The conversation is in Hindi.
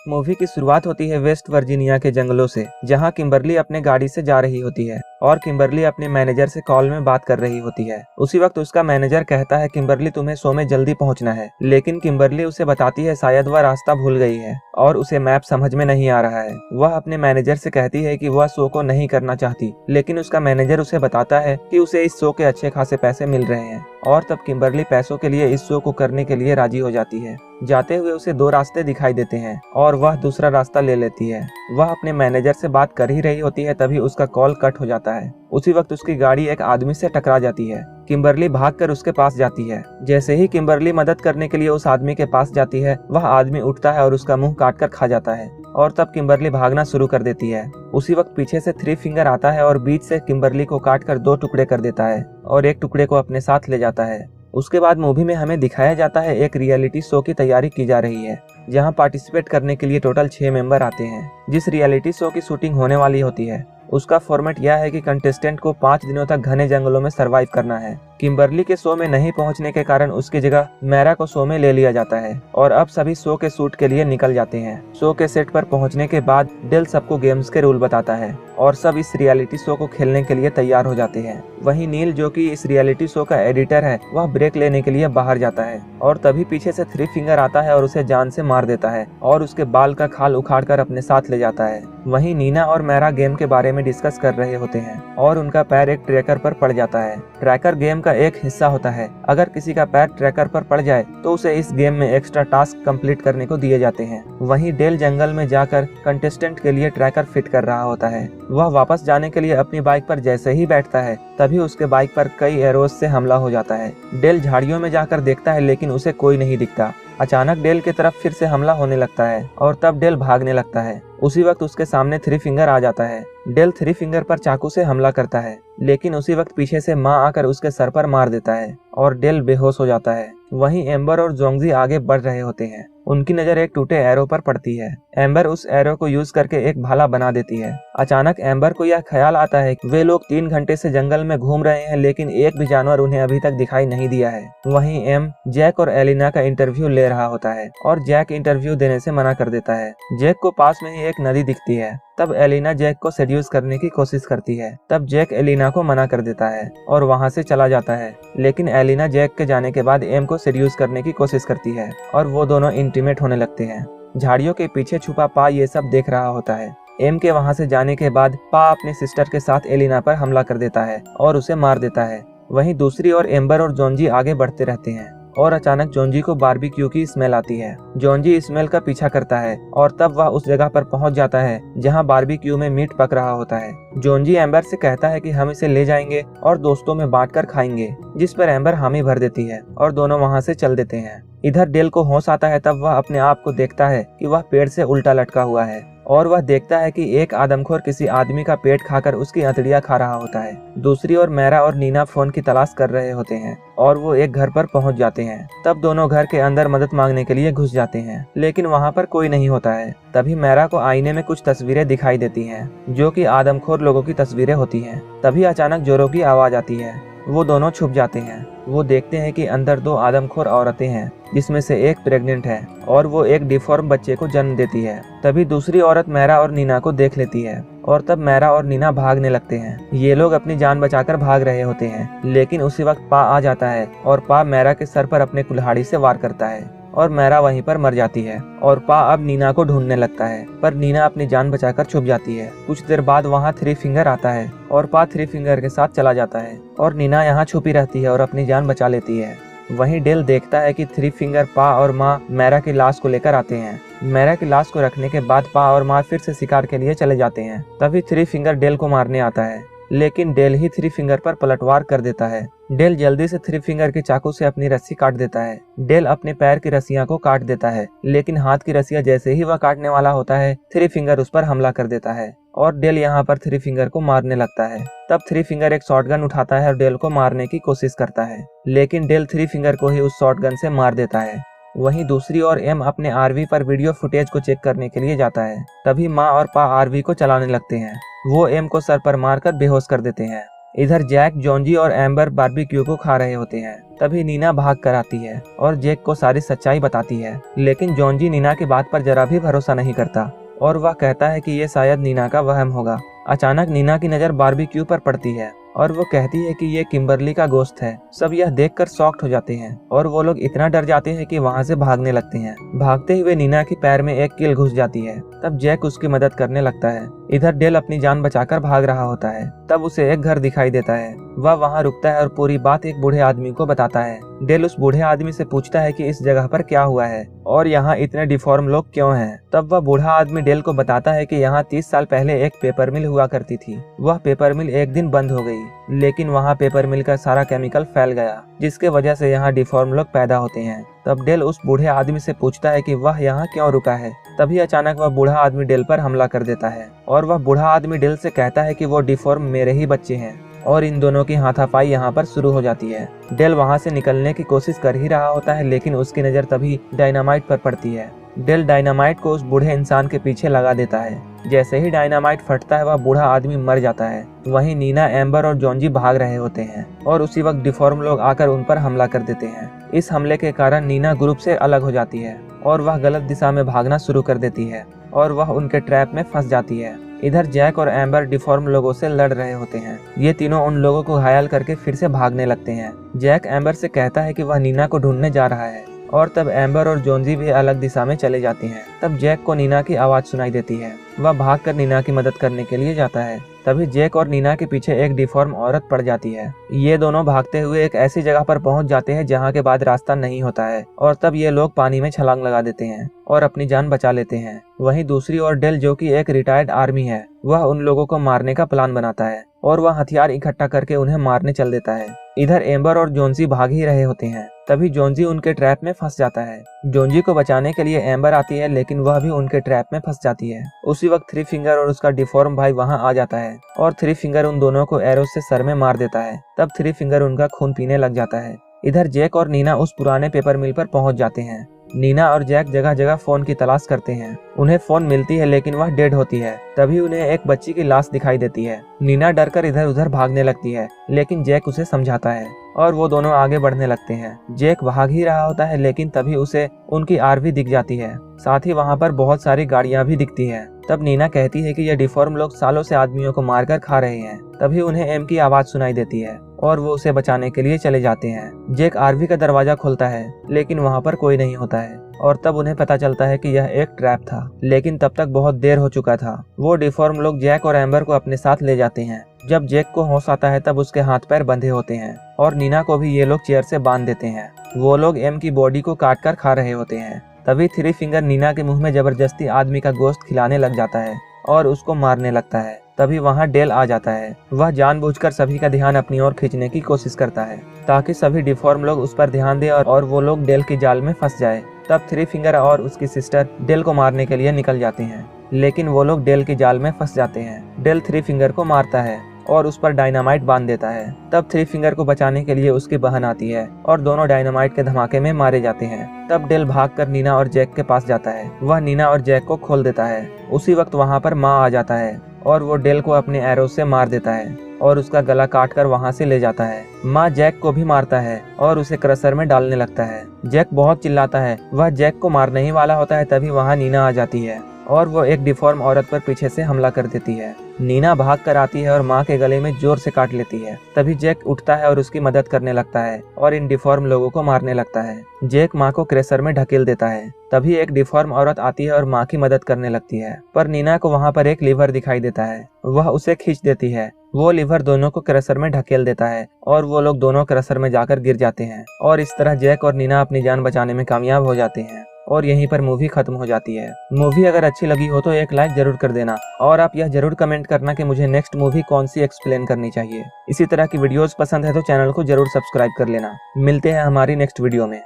मूवी की शुरुआत होती है वेस्ट वर्जीनिया के जंगलों से, जहां किम्बरली अपने गाड़ी से जा रही होती है और किम्बरली अपने मैनेजर से कॉल में बात कर रही होती है। उसी वक्त उसका मैनेजर कहता है किम्बरली तुम्हें शो में जल्दी पहुंचना है, लेकिन किम्बरली उसे बताती है शायद वह रास्ता भूल गई है और उसे मैप समझ में नहीं आ रहा है। वह अपने मैनेजर से कहती है कि वह शो को नहीं करना चाहती, लेकिन उसका मैनेजर उसे बताता है कि उसे इस शो के अच्छे खासे पैसे मिल रहे हैं और तब किम्बरली पैसों के लिए इस शो को करने के लिए राजी हो जाती है। जाते हुए उसे दो रास्ते दिखाई देते हैं और वह दूसरा रास्ता ले लेती है। वह अपने मैनेजर से बात कर ही रही होती है, तभी उसका कॉल कट हो जाता है। उसी वक्त उसकी गाड़ी एक आदमी से टकरा जाती है। किम्बरली भागकर उसके पास जाती है। जैसे ही किम्बरली मदद करने के लिए उस आदमी के पास जाती है, वह आदमी उठता है और उसका मुंह काट कर खा जाता है और तब किम्बरली भागना शुरू कर देती है। उसी वक्त पीछे से थ्री फिंगर आता है और बीच से किम्बरली को काट कर दो टुकड़े कर देता है और एक टुकड़े को अपने साथ ले जाता है। उसके बाद मूवी में हमें दिखाया जाता है एक रियलिटी शो की तैयारी की जा रही है, जहां पार्टिसिपेट करने के लिए टोटल 6 मेंबर आते हैं। जिस रियलिटी शो की शूटिंग होने वाली होती है उसका फॉर्मेट यह है कि कंटेस्टेंट को 5 दिनों तक घने जंगलों में सरवाइव करना है। किम्बरली के शो में नहीं पहुंचने के कारण उसकी जगह मैरा को शो में ले लिया जाता है और अब सभी शो के शूट के लिए निकल जाते हैं। शो के सेट पर पहुंचने के बाद डेल सबको गेम्स के रूल बताता है और सब इस रियलिटी शो को खेलने के लिए तैयार हो जाते हैं। वहीं नील, जो कि इस रियलिटी शो का एडिटर है, वह ब्रेक लेने के लिए बाहर जाता है और तभी पीछे से थ्री फिंगर आता है और उसे जान से मार देता है और उसके बाल का खाल उखाड़ कर अपने साथ ले जाता है। वहीं नीना और मैरा गेम के बारे में डिस्कस कर रहे होते हैं और उनका पैर एक ट्रैकर पर पड़ जाता है। ट्रैकर गेम का एक हिस्सा होता है। अगर किसी का पैर ट्रैकर पर पड़ जाए तो उसे इस गेम में एक्स्ट्रा टास्क कंप्लीट करने को दिए जाते हैं। वहीं डेल जंगल में जाकर कंटेस्टेंट के लिए ट्रैकर फिट कर रहा होता है। वह वापस जाने के लिए अपनी बाइक पर जैसे ही बैठता है, तभी उसके बाइक पर कई एरोज से हमला हो जाता है। डेल झाड़ियों में जाकर देखता है, लेकिन उसे कोई नहीं दिखता। अचानक डेल की तरफ फिर से हमला होने लगता है और तब डेल भागने लगता है। उसी वक्त उसके सामने थ्री फिंगर आ जाता है। डेल थ्री फिंगर पर चाकू से हमला करता है, लेकिन उसी वक्त पीछे से माँ आकर उसके सर पर मार देता है और डेल बेहोश हो जाता है। वहीं एम्बर और जोंगजी आगे बढ़ रहे होते हैं। उनकी नजर एक टूटे एरो पर पड़ती है। एम्बर उस एरो को यूज करके एक भाला बना देती है। अचानक एम्बर को यह ख्याल आता है कि वे लोग 3 घंटे से जंगल में घूम रहे हैं, लेकिन एक भी जानवर उन्हें अभी तक दिखाई नहीं दिया है। वहीं एम जैक और एलिना का इंटरव्यू ले रहा होता है और जैक इंटरव्यू देने से मना कर देता है। जैक को पास में ही एक नदी दिखती है। तब एलिना जैक को सेड्यूस करने की कोशिश करती है। तब जैक एलिना को मना कर देता है और वहां से चला जाता है, लेकिन एलिना जैक के जाने के बाद एम को सेड्यूस करने की कोशिश करती है और वो दोनों इंटीमेट होने लगते हैं। झाड़ियों के पीछे छुपा पा ये सब देख रहा होता है। एम के वहां से जाने के बाद पा अपने सिस्टर के साथ एलिना पर हमला कर देता है और उसे मार देता है। वहीं दूसरी ओर एम्बर और जोंजी आगे बढ़ते रहते हैं और अचानक जोंजी को बारबेक्यू की स्मेल आती है। जोंजी स्मेल का पीछा करता है और तब वह उस जगह पर पहुंच जाता है जहां बारबेक्यू में मीट पक रहा होता है। जोंजी एम्बर से कहता है कि हम इसे ले जाएंगे और दोस्तों में बांटकर खाएंगे, जिस पर एम्बर हामी भर देती है और दोनों वहां से चल देते हैं। इधर डेल को होश आता है। तब वह अपने आप को देखता है कि वह पेड़ से उल्टा लटका हुआ है और वह देखता है कि एक आदमखोर किसी आदमी का पेट खाकर उसकी अंतड़ियां खा रहा होता है। दूसरी ओर मैरा और नीना फोन की तलाश कर रहे होते हैं और वो एक घर पर पहुंच जाते हैं। तब दोनों घर के अंदर मदद मांगने के लिए घुस जाते हैं, लेकिन वहां पर कोई नहीं होता है। तभी मैरा को आईने में कुछ तस्वीरें दिखाई देती हैं, जो कि आदमखोर लोगों की तस्वीरें होती हैं। तभी अचानक जोरों की आवाज आती है। वो दोनों छुप जाते हैं। वो देखते हैं कि अंदर 2 आदमखोर औरतें हैं, जिसमें से एक प्रेग्नेंट है और वो एक डिफॉर्म बच्चे को जन्म देती है। तभी दूसरी औरत मैरा और नीना को देख लेती है और तब मैरा और नीना भागने लगते हैं। ये लोग अपनी जान बचाकर भाग रहे होते हैं, लेकिन उसी वक्त पा आ जाता है और पा मैरा के सर पर अपने कुल्हाड़ी से वार करता है और मैरा वहीं पर मर जाती है और पा अब नीना को ढूंढने लगता है, पर नीना अपनी जान बचाकर छुप जाती है। कुछ देर बाद वहाँ थ्री फिंगर आता है और पा थ्री फिंगर के साथ चला जाता है और नीना यहाँ छुपी रहती है और अपनी जान बचा लेती है। वहीं डेल देखता है कि थ्री फिंगर पा और माँ मैरा की लाश को लेकर आते हैं। मैरा की लाश को रखने के बाद पा और माँ फिर से शिकार के लिए चले जाते हैं। तभी थ्री फिंगर डेल को मारने आता है, लेकिन डेल ही थ्री फिंगर पर पलटवार कर देता है। डेल जल्दी से थ्री फिंगर के चाकू से अपनी रस्सी काट देता है। डेल अपने पैर की रस्सियां को काट देता है, लेकिन हाथ की रस्सियां जैसे ही वह काटने वाला होता है, थ्री फिंगर उस पर हमला कर देता है और डेल यहाँ पर थ्री फिंगर को मारने लगता है। तब थ्री फिंगर एक शॉटगन उठाता है और डेल को मारने की कोशिश करता है, लेकिन डेल थ्री फिंगर को ही उस शॉटगन से मार देता है। वहीं दूसरी ओर एम अपने आरवी पर वीडियो फुटेज को चेक करने के लिए जाता है। तभी माँ और पा आरवी को चलाने लगते हैं। वो एम को सर पर मारकर बेहोश कर देते हैं। इधर जैक, जोंजी और एम्बर बारबेक्यू को खा रहे होते हैं। तभी नीना भाग कर आती है और जैक को सारी सच्चाई बताती है, लेकिन जॉन्जी नीना की बात पर जरा भी भरोसा नहीं करता और वह कहता है कि ये शायद नीना का वहम होगा। अचानक नीना की नज़र बारबेक्यू पर पड़ती है और वो कहती है कि ये किम्बरली का गोश्त है। सब यह देखकर शॉक्ड हो जाते हैं और वो लोग इतना डर जाते हैं कि वहाँ से भागने लगते हैं। भागते हुए नीना के पैर में एक कील घुस जाती है। तब जैक उसकी मदद करने लगता है। इधर डेल अपनी जान बचाकर भाग रहा होता है। तब उसे एक घर दिखाई देता है। वह वहाँ रुकता है और पूरी बात एक बूढ़े आदमी को बताता है। डेल उस बूढ़े आदमी से पूछता है कि इस जगह पर क्या हुआ है और यहाँ इतने डिफॉर्म लोग क्यों हैं। तब वह बूढ़ा आदमी डेल को बताता है कि यहाँ 30 साल पहले एक पेपर मिल हुआ करती थी। वह पेपर मिल एक दिन बंद हो गई, लेकिन वहाँ पेपर मिल का सारा केमिकल फैल गया, जिसके वजह से यहाँ डिफॉर्म लोग पैदा होते हैं। तब डेल उस बूढ़े आदमी से पूछता है कि वह यहाँ क्यों रुका है। तभी अचानक वह बूढ़ा आदमी डेल पर हमला कर देता है और वह बूढ़ा आदमी डेल से कहता है कि वो डिफॉर्म मेरे ही बच्चे हैं और इन दोनों की हाथापाई यहाँ पर शुरू हो जाती है। डेल वहाँ से निकलने की कोशिश कर ही रहा होता है, लेकिन उसकी नज़र तभी डायनामाइट पर पड़ती है। डेल डायनामाइट को उस बूढ़े इंसान के पीछे लगा देता है। जैसे ही डायनामाइट फटता है वह बूढ़ा आदमी मर जाता है। वहीं नीना, एम्बर और जॉन्जी भाग रहे होते हैं और उसी वक्त डिफॉर्म लोग आकर उन पर हमला कर देते हैं। इस हमले के कारण नीना ग्रुप से अलग हो जाती है और वह गलत दिशा में भागना शुरू कर देती है और वह उनके ट्रैप में फंस जाती है। इधर जैक और एम्बर डिफॉर्म लोगों से लड़ रहे होते हैं। ये तीनों उन लोगों को घायल करके फिर से भागने लगते हैं। जैक एम्बर से कहता है कि वह नीना को ढूंढने जा रहा है और तब एम्बर और जॉन्जी भी अलग दिशा में चले जाती हैं। तब जैक को नीना की आवाज़ सुनाई देती है। वह भागकर नीना की मदद करने के लिए जाता है। तभी जैक और नीना के पीछे एक डिफॉर्म औरत पड़ जाती है। ये दोनों भागते हुए एक ऐसी जगह पर पहुंच जाते हैं जहां के बाद रास्ता नहीं होता है और तब ये लोग पानी में छलांग लगा देते हैं और अपनी जान बचा लेते हैं। वहीं दूसरी ओर डेल, जो कि एक रिटायर्ड आर्मी है, वह उन लोगों को मारने का प्लान बनाता है और वह हथियार इकट्ठा करके उन्हें मारने चल देता है। इधर एम्बर और जॉन्जी भाग ही रहे होते हैं। तभी जॉन्जी उनके ट्रैप में फंस जाता है। जॉन्जी को बचाने के लिए एम्बर आती है, लेकिन वह भी उनके ट्रैप में फंस जाती है। उसी वक्त थ्री फिंगर और उसका डिफॉर्म भाई वहां आ जाता है और थ्री फिंगर उन दोनों को एरो से सर में मार देता है। तब थ्री फिंगर उनका खून पीने लग जाता है। इधर जैक और नीना उस पुराने पेपर मिल पर पहुंच जाते हैं। नीना और जैक जगह जगह फोन की तलाश करते हैं। उन्हें फोन मिलती है, लेकिन वह डेड होती है। तभी उन्हें एक बच्ची की लाश दिखाई देती है। नीना डरकर इधर उधर भागने लगती है, लेकिन जैक उसे समझाता है और वो दोनों आगे बढ़ने लगते हैं। जैक भाग ही रहा होता है, लेकिन तभी उसे उनकी आरवी दिख जाती है। साथ ही वहाँ पर बहुत सारी गाड़ियाँ भी दिखती हैं। तब नीना कहती है कि ये डिफॉर्म लोग सालों से आदमियों को मारकर खा रहे हैं। तभी उन्हें एम की आवाज़ सुनाई देती है और वो उसे बचाने के लिए चले जाते हैं। जैक आरवी का दरवाजा खोलता है, लेकिन वहाँ पर कोई नहीं होता है और तब उन्हें पता चलता है कि यह एक ट्रैप था, लेकिन तब तक बहुत देर हो चुका था। वो डिफॉर्म लोग जैक और एम्बर को अपने साथ ले जाते हैं। जब जैक को होश आता है तब उसके हाथ पैर बंधे होते हैं और नीना को भी ये लोग चेयर से बांध देते हैं। वो लोग एम की बॉडी को काट कर खा रहे होते हैं। तभी थ्री फिंगर नीना के मुंह में जबरदस्ती आदमी का गोश्त खिलाने लग जाता है और उसको मारने लगता है। तभी वहाँ डेल आ जाता है। वह जानबूझकर सभी का ध्यान अपनी ओर खींचने की कोशिश करता है ताकि सभी डिफॉर्म लोग उस पर ध्यान दें और वो लोग डेल की जाल में फंस जाए। तब थ्री फिंगर और उसकी सिस्टर डेल को मारने के लिए निकल जाते हैं, लेकिन वो लोग डेल की जाल में फंस जाते हैं। डेल थ्री फिंगर को मारता है और उस पर डायनामाइट बांध देता है। तब थ्री फिंगर को बचाने के लिए उसकी बहन आती है और दोनों डायनामाइट के धमाके में मारे जाते हैं। तब डेल भागकर नीना और जैक के पास जाता है। वह नीना और जैक को खोल देता है। उसी वक्त वहाँ पर माँ आ जाता है और वो डेल को अपने एरो से मार देता है और उसका गला काटकर वहाँ से ले जाता है। माँ जैक को भी मारता है और उसे क्रशर में डालने लगता है। जैक बहुत चिल्लाता है। वह जैक को मारने ही वाला होता है, तभी वहाँ नीना आ जाती है और वो एक डिफॉर्म औरत पर पीछे से हमला कर देती है। नीना भाग कर आती है और माँ के गले में जोर से काट लेती है। तभी जैक उठता है और उसकी मदद करने लगता है और इन डिफॉर्म लोगों को मारने लगता है। जैक माँ को क्रेशर में ढकेल देता है। तभी एक डिफॉर्म औरत आती है और माँ की मदद करने लगती है, पर नीना को वहाँ पर एक लीवर दिखाई देता है। वह उसे खींच देती है। वो लीवर दोनों को क्रशर में ढकेल देता है और वो लोग दोनों क्रशर में जाकर गिर जाते हैं और इस तरह जैक और नीना अपनी जान बचाने में कामयाब हो जाते हैं और यहीं पर मूवी खत्म हो जाती है। मूवी अगर अच्छी लगी हो तो एक लाइक जरूर कर देना और आप यह जरूर कमेंट करना कि मुझे नेक्स्ट मूवी कौन सी एक्सप्लेन करनी चाहिए। इसी तरह की वीडियोस पसंद है तो चैनल को जरूर सब्सक्राइब कर लेना। मिलते हैं हमारी नेक्स्ट वीडियो में।